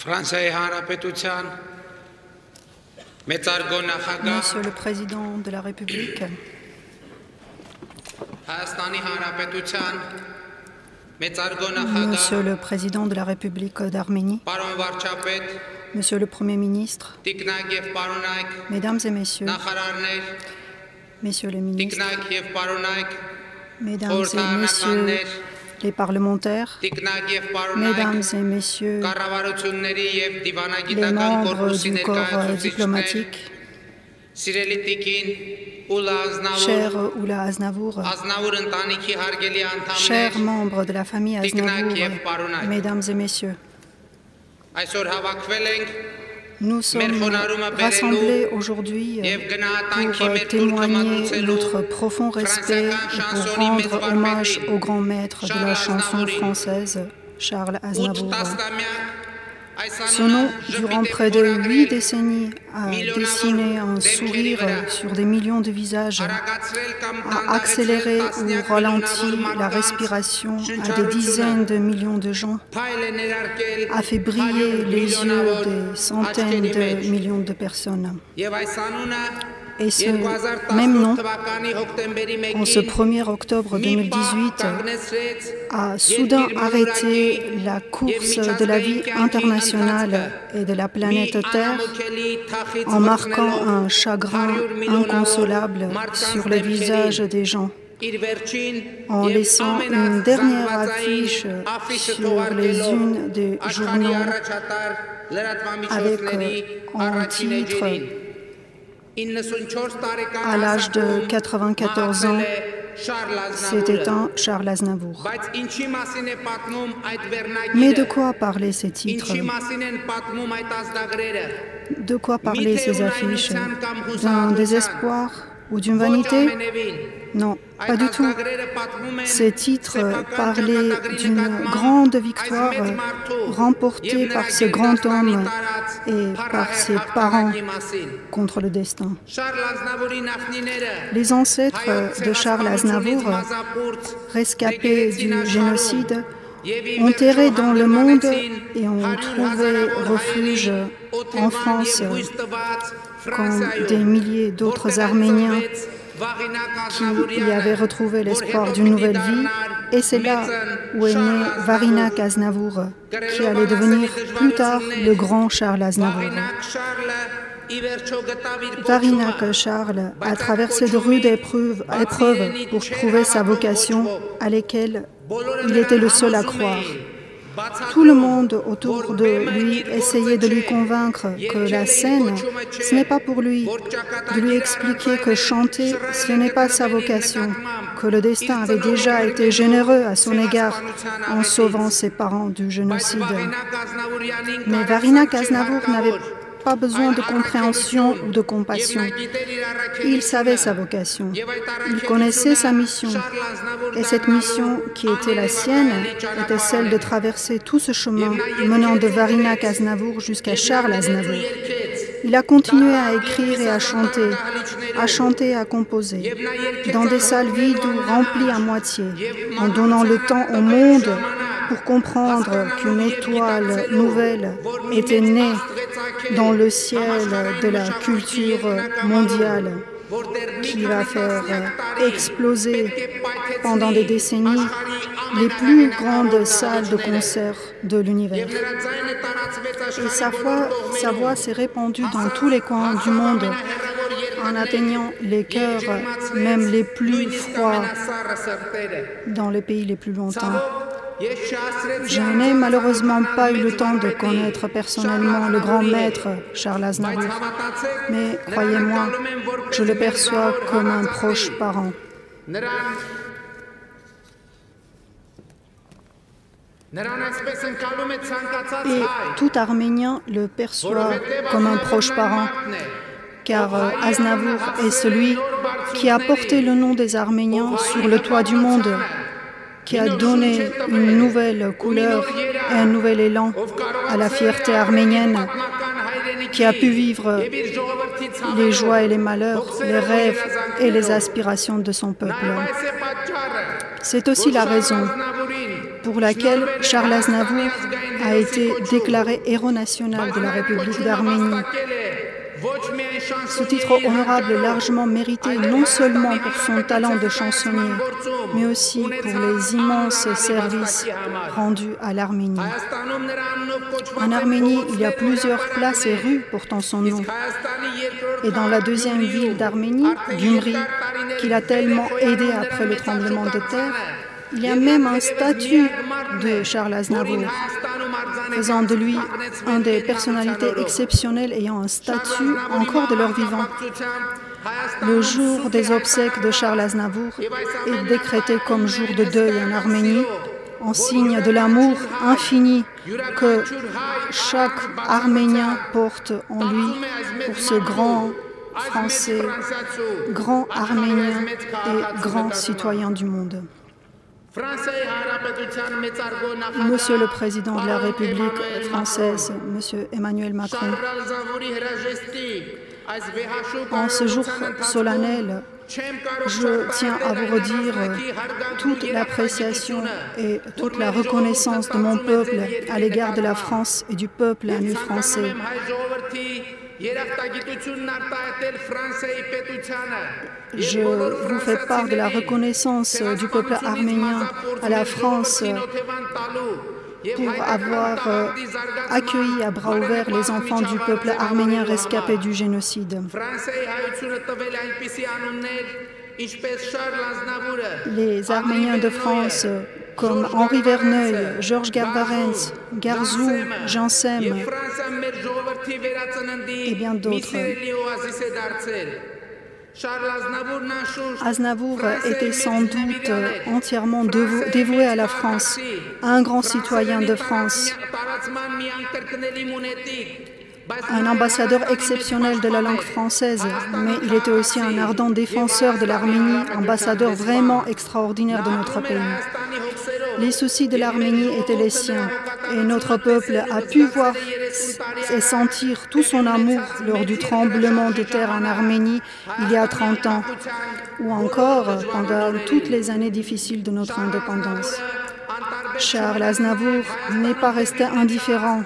Monsieur le Président de la République, Monsieur le Président de la République d'Arménie, Monsieur le Premier ministre, Mesdames et Messieurs, Messieurs les ministres, Mesdames et Messieurs les parlementaires, Mesdames et Messieurs les membres du corps diplomatique, cher Oula Aznavour, chers membres de la famille Aznavour, Mesdames et Messieurs, nous sommes rassemblés aujourd'hui pour témoigner notre profond respect et pour rendre hommage au grand maître de la chanson française, Charles Aznavour. Son nom, durant près de 8 décennies, a dessiné un sourire sur des millions de visages, a accéléré ou ralenti la respiration à des dizaines de millions de gens, a fait briller les yeux des centaines de millions de personnes. Et ce même nom, en ce 1er octobre 2018, a soudain arrêté la course de la vie internationale et de la planète Terre en marquant un chagrin inconsolable sur le visage des gens, en laissant une dernière affiche sur les unes des journaux avec en titre « À l'âge de 94 ans, s'est éteint Charles Aznavour ». Mais de quoi parler ces titres? De quoi parler ces affiches? D'un désespoir ou d'une vanité? Non, pas du tout. Ces titres parlaient d'une grande victoire remportée par ce grand homme et par ses parents contre le destin. Les ancêtres de Charles Aznavour, rescapés du génocide, ont erré dans le monde et ont trouvé refuge en France quand des milliers d'autres Arméniens qui y avaient retrouvé l'espoir d'une nouvelle vie. Et c'est là où est né Varinak Aznavour, qui allait devenir plus tard le grand Charles Aznavour. Varinak Charles a traversé de rudes épreuves pour trouver sa vocation à laquelle il était le seul à croire. Tout le monde autour de lui essayait de lui convaincre que la scène, ce n'est pas pour lui, de lui expliquer que chanter, ce n'est pas sa vocation, que le destin avait déjà été généreux à son égard en sauvant ses parents du génocide. Mais Varinak Aznavour n'avait pas besoin de compréhension ou de compassion. Il savait sa vocation, il connaissait sa mission, et cette mission qui était la sienne était celle de traverser tout ce chemin menant de Varinak Aznavour jusqu'à Charles Aznavour. Il a continué à écrire et à chanter et à composer, dans des salles vides ou remplies à moitié, en donnant le temps au monde pour comprendre qu'une étoile nouvelle était née dans le ciel de la culture mondiale, qui va faire exploser pendant des décennies les plus grandes salles de concert de l'univers. Et sa voix s'est répandue dans tous les coins du monde, en atteignant les cœurs, même les plus froids, dans les pays les plus lointains. Je n'ai malheureusement pas eu le temps de connaître personnellement le grand maître Charles Aznavour, mais croyez-moi, je le perçois comme un proche parent. Et tout Arménien le perçoit comme un proche parent, car Aznavour est celui qui a porté le nom des Arméniens sur le toit du monde, qui a donné une nouvelle couleur et un nouvel élan à la fierté arménienne, qui a pu vivre les joies et les malheurs, les rêves et les aspirations de son peuple. C'est aussi la raison pour laquelle Charles Aznavour a été déclaré héros national de la République d'Arménie. Ce titre honorable est largement mérité non seulement pour son talent de chansonnier, mais aussi pour les immenses services rendus à l'Arménie. En Arménie, il y a plusieurs places et rues portant son nom. Et dans la deuxième ville d'Arménie, Gyumri, qui l'a tellement aidé après le tremblement de terre, il y a même un statut de Charles Aznavour, faisant de lui une des personnalités exceptionnelles ayant un statut encore de leur vivant. Le jour des obsèques de Charles Aznavour est décrété comme jour de deuil en Arménie, en signe de l'amour infini que chaque Arménien porte en lui pour ce grand Français, grand Arménien et grand citoyen du monde. Monsieur le Président de la République française, Monsieur Emmanuel Macron, en ce jour solennel, je tiens à vous redire toute l'appréciation et toute la reconnaissance de mon peuple à l'égard de la France et du peuple ami français. Je vous fais part de la reconnaissance du peuple arménien à la France pour avoir accueilli à bras ouverts les enfants du peuple arménien rescapés du génocide. Les Arméniens de France, comme Henri Verneuil, Georges Garbarentz, Garzou, Janssem et bien d'autres. Aznavour était sans doute entièrement dévoué à la France, un grand citoyen de France, un ambassadeur exceptionnel de la langue française, mais il était aussi un ardent défenseur de l'Arménie, ambassadeur vraiment extraordinaire de notre pays. Les soucis de l'Arménie étaient les siens, et notre peuple a pu voir et sentir tout son amour lors du tremblement de terre en Arménie il y a 30 ans, ou encore pendant toutes les années difficiles de notre indépendance. Charles Aznavour n'est pas resté indifférent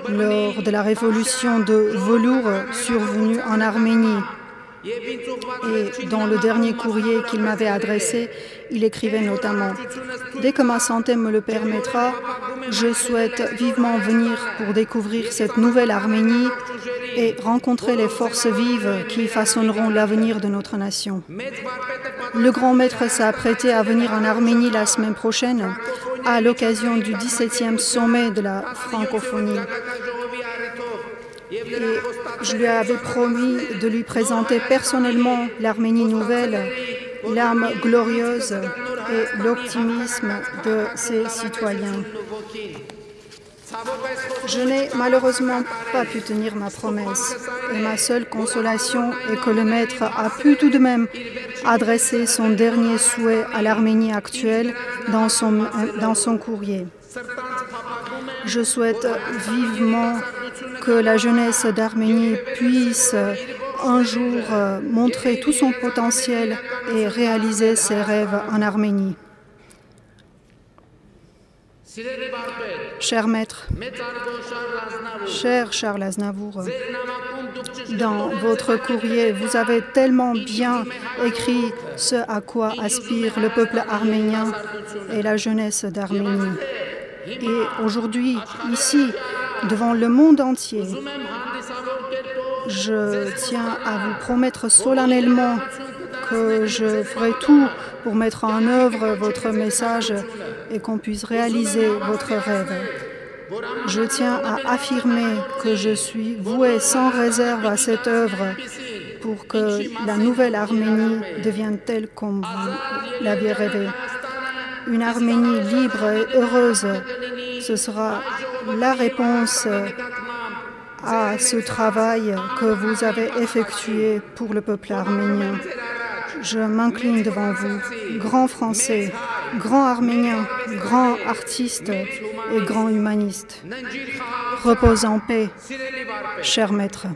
lors de la révolution de velours survenue en Arménie. Et dans le dernier courrier qu'il m'avait adressé, il écrivait notamment « Dès que ma santé me le permettra, je souhaite vivement venir pour découvrir cette nouvelle Arménie et rencontrer les forces vives qui façonneront l'avenir de notre nation. » Le grand maître s'est apprêté à venir en Arménie la semaine prochaine à l'occasion du 17e sommet de la francophonie. Et je lui avais promis de lui présenter personnellement l'Arménie nouvelle, l'âme glorieuse et l'optimisme de ses citoyens. Je n'ai malheureusement pas pu tenir ma promesse et ma seule consolation est que le maître a pu tout de même adresser son dernier souhait à l'Arménie actuelle dans son courrier. Je souhaite vivement que la jeunesse d'Arménie puisse un jour montrer tout son potentiel et réaliser ses rêves en Arménie. Cher maître, cher Charles Aznavour, dans votre courrier, vous avez tellement bien écrit ce à quoi aspire le peuple arménien et la jeunesse d'Arménie. Et aujourd'hui, ici, devant le monde entier, je tiens à vous promettre solennellement que je ferai tout pour mettre en œuvre votre message et qu'on puisse réaliser votre rêve. Je tiens à affirmer que je suis voué sans réserve à cette œuvre pour que la nouvelle Arménie devienne telle comme vous l'aviez rêvé. Une Arménie libre et heureuse, ce sera la réponse à ce travail que vous avez effectué pour le peuple arménien. Je m'incline devant vous, grand Français, grand Arménien, grand artiste et grand humaniste. Repose en paix, cher maître.